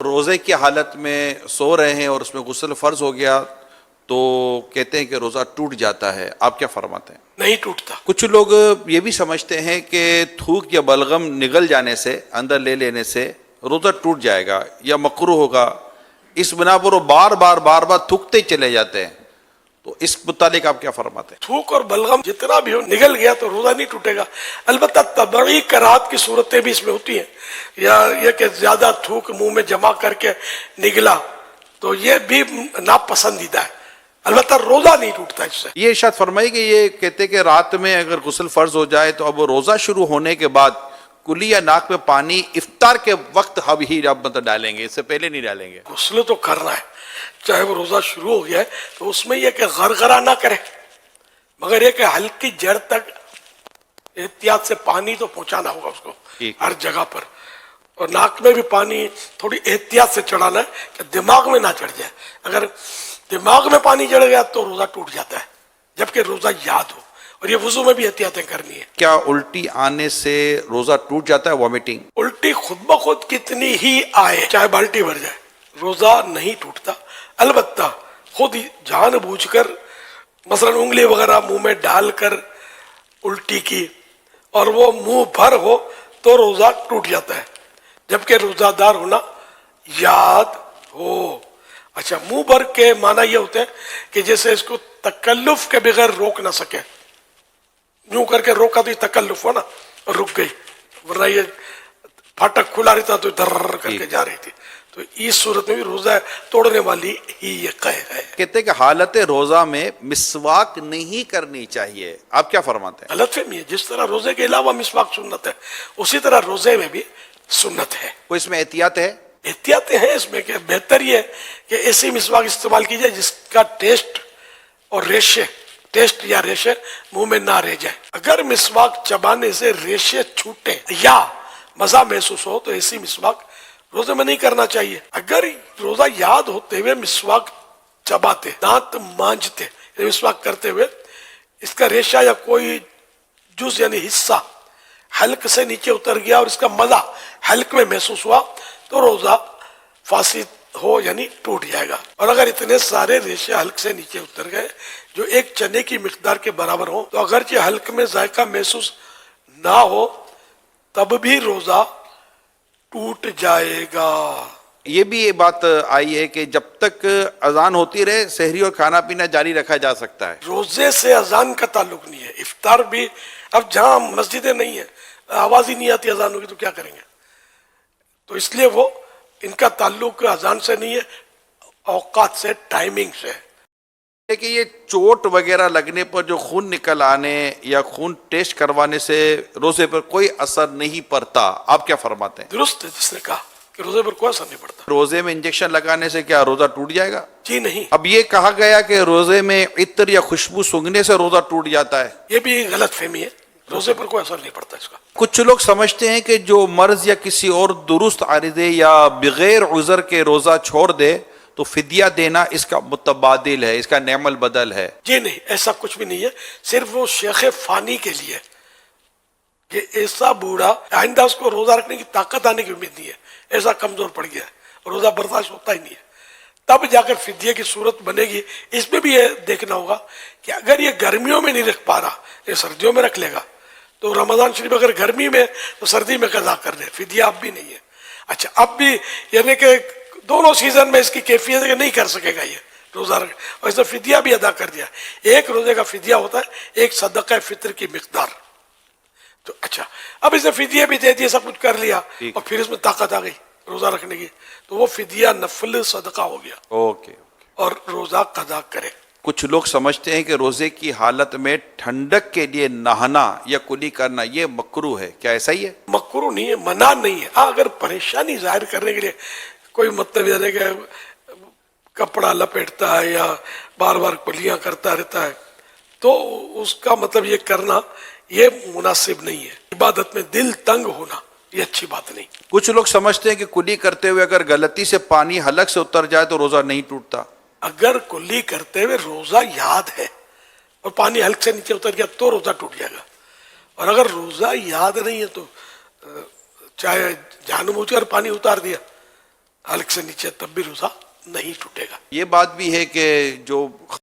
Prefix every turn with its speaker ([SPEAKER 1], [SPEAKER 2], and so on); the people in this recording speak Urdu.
[SPEAKER 1] روزے کی حالت میں سو رہے ہیں اور اس میں غسل فرض ہو گیا تو کہتے ہیں کہ روزہ ٹوٹ جاتا ہے، آپ کیا فرماتے ہیں؟
[SPEAKER 2] نہیں ٹوٹتا.
[SPEAKER 1] کچھ لوگ یہ بھی سمجھتے ہیں کہ تھوک یا بلغم نگل جانے سے، اندر لے لینے سے روزہ ٹوٹ جائے گا یا مکروہ ہوگا، اس بنا پر وہ بار بار تھوکتے چلے جاتے ہیں، تو اس متعلق آپ کیا فرماتے ہیں؟
[SPEAKER 2] تھوک اور بلغم جتنا بھی ہو نگل گیا تو روزہ نہیں ٹوٹے گا. البتہ طبعی کراہت کی صورتیں بھی اس میں ہوتی ہیں، یا یہ کہ زیادہ تھوک منہ میں جمع کر کے نگلا تو یہ بھی ناپسندیدہ ہے. البتہ روزہ نہیں ٹوٹتا اس سے.
[SPEAKER 1] یہ ارشاد فرمائی کہ یہ کہتے کہ رات میں اگر غسل فرض ہو جائے تو اب روزہ شروع ہونے کے بعد کلی یا ناک میں پانی افطار کے وقت اب ڈالیں گے، اس سے پہلے نہیں ڈالیں گے.
[SPEAKER 2] غسل تو کرنا ہے، چاہے وہ روزہ شروع ہو گیا ہے تو اس میں یہ کہ غرغرہ نہ کرے، مگر یہ کہ ہلکی جڑ تک احتیاط سے پانی تو پہنچانا ہوگا اس کو ہر جگہ پر. اور ناک میں بھی پانی تھوڑی احتیاط سے چڑھانا ہے کہ دماغ میں نہ چڑھ جائے. اگر دماغ میں پانی چڑھ گیا تو روزہ ٹوٹ جاتا ہے، جبکہ روزہ یاد ہو. اور یہ وضو میں بھی احتیاطیں کرنی ہے.
[SPEAKER 1] کیا الٹی آنے سے روزہ ٹوٹ جاتا ہے، وامٹنگ؟
[SPEAKER 2] الٹی خود بخود کتنی ہی آئے، چاہے بالٹی بھر جائے، روزہ نہیں ٹوٹتا. البتہ خود جان بوجھ کر مثلا انگلی وغیرہ منہ میں ڈال کر الٹی کی اور وہ منہ بھر ہو تو روزہ ٹوٹ جاتا ہے، جبکہ روزہ دار ہونا یاد ہو. اچھا، منہ بھر کے معنی یہ ہوتے ہیں کہ جیسے اس کو تکلف کے بغیر روک نہ سکے. یوں کر کے روکا تو یہ تکلف ہو نا، اور رک گئی، ورنہ یہ پھاٹک کھلا رہتا تو دھر کر کے جا رہی تھی. تو اس صورت میں بھی روزہ توڑنے والی ہی یہ قید ہے.
[SPEAKER 1] کہتے ہیں کہ حالت روزہ میں مسواک نہیں کرنی چاہیے، آپ کیا فرماتے ہیں؟
[SPEAKER 2] غلط فہمی ہے. جس طرح روزے کے علاوہ مسواک سنت ہے، اسی طرح روزے میں بھی سنت ہے.
[SPEAKER 1] کوئی اس میں احتیاط ہے؟
[SPEAKER 2] احتیاطیں ہیں اس میں کہ بہتر یہ ہے کہ ایسی مسواک استعمال کی جائے جس کا ٹیسٹ اور ریشے، ٹیسٹ یا ریشے منہ میں نہ رہ جائے. اگر مسواک چبانے سے ریشے چھوٹے یا مزہ محسوس ہو تو ایسی مسواک روزے میں نہیں کرنا چاہیے. اگر روزہ یاد ہوتے ہوئے مسواک چباتے، دانت مانجتے، مسواک کرتے ہوئے اس کا ریشہ یا کوئی جز یعنی حصہ حلق سے نیچے اتر گیا اور اس کا مزہ حلق میں محسوس ہوا تو روزہ فاسد ہو یعنی ٹوٹ جائے گا. اور اگر اتنے سارے ریشے حلق سے نیچے اتر گئے جو ایک چنے کی مقدار کے برابر ہو تو اگرچہ حلق میں ذائقہ محسوس نہ ہو تب بھی روزہ ٹوٹ جائے گا.
[SPEAKER 1] یہ بھی یہ بات آئی ہے کہ جب تک اذان ہوتی رہے سحری اور کھانا پینا جاری رکھا جا سکتا ہے.
[SPEAKER 2] روزے سے اذان کا تعلق نہیں ہے. افطار بھی اب جہاں مسجدیں نہیں ہیں، آواز ہی نہیں آتی اذان ہوگی تو کیا کریں گے؟ تو اس لیے وہ ان کا تعلق اذان سے نہیں ہے، اوقات سے، ٹائمنگ سے.
[SPEAKER 1] کہ یہ چوٹ وغیرہ لگنے پر جو خون نکل آنے یا خون ٹیسٹ کروانے سے روزے پر کوئی اثر نہیں پڑتا، آپ کیا فرماتے ہیں؟
[SPEAKER 2] درست ہے جس نے کہا کہ روزے پر کوئی اثر نہیں پڑتا.
[SPEAKER 1] روزے میں انجیکشن لگانے سے کیا روزہ ٹوٹ جائے گا؟
[SPEAKER 2] جی نہیں.
[SPEAKER 1] اب یہ کہا گیا کہ روزے میں عطر یا خوشبو سونگھنے سے روزہ ٹوٹ جاتا ہے،
[SPEAKER 2] یہ بھی غلط فہمی ہے. روزے پر کوئی اثر نہیں پڑتا اس کا.
[SPEAKER 1] کچھ لوگ سمجھتے ہیں کہ جو مرض یا کسی اور درست عارضے یا بغیر عذر کے روزہ چھوڑ دے تو فدیہ دینا اس کا متبادل ہے، اس کا نعم البدل ہے.
[SPEAKER 2] جی نہیں، ایسا کچھ بھی نہیں ہے. صرف وہ شیخ فانی کے لیے کہ ایسا بوڑھا آئندہ اس کو روزہ رکھنے کی طاقت آنے کی امید نہیں ہے، ایسا کمزور پڑ گیا ہے، روزہ برداشت ہوتا ہی نہیں ہے، تب جا کر فدیہ کی صورت بنے گی. اس میں بھی یہ دیکھنا ہوگا کہ اگر یہ گرمیوں میں نہیں رکھ پا رہا، یہ سردیوں میں رکھ لے گا تو رمضان شریف اگر گرمی میں تو سردی میں قضا کر دے، فدیہ اب بھی نہیں ہے. اچھا، اب بھی یعنی کہ دونوں سیزن میں اس کی کیفیت ہے کہ نہیں کر سکے گا یہ روزہ رکھ، اور اس نے فدیہ بھی ادا کر دیا. ایک روزے کا فدیہ ہوتا ہے ایک صدقہ فطر کی مقدار. تو اچھا، اب اس نے فدیہ بھی دے دیا، سب کچھ کر لیا اور پھر اس میں طاقت آ گئی روزہ رکھنے کی تو وہ فدیہ نفل صدقہ ہو گیا.
[SPEAKER 1] اوکے.
[SPEAKER 2] اور روزہ قضا کرے.
[SPEAKER 1] کچھ لوگ سمجھتے ہیں کہ روزے کی حالت میں ٹھنڈک کے لیے نہانا یا کلی کرنا یہ مکروہ ہے، کیا ایسا ہی ہے؟
[SPEAKER 2] مکروہ نہیں ہے، منع نہیں ہے. ہاں، اگر پریشانی ظاہر کرنے کے لیے کوئی مطلب یہ ہے کہ کپڑا لپیٹتا ہے یا بار بار کلیاں کرتا رہتا ہے تو اس کا مطلب یہ کرنا یہ مناسب نہیں ہے. عبادت میں دل تنگ ہونا یہ اچھی بات نہیں.
[SPEAKER 1] کچھ لوگ سمجھتے ہیں کہ کلی کرتے ہوئے اگر غلطی سے پانی حلق سے اتر جائے تو روزہ نہیں ٹوٹتا.
[SPEAKER 2] اگر کلی کرتے ہوئے روزہ یاد ہے اور پانی حلق سے نیچے اتر گیا تو روزہ ٹوٹ جائے گا. اور اگر روزہ یاد نہیں ہے تو چاہے جان بوجھ کر پانی اتار دیا حلق سے نیچے تب بھی روزہ نہیں ٹوٹے گا.
[SPEAKER 1] یہ بات بھی ہے کہ جو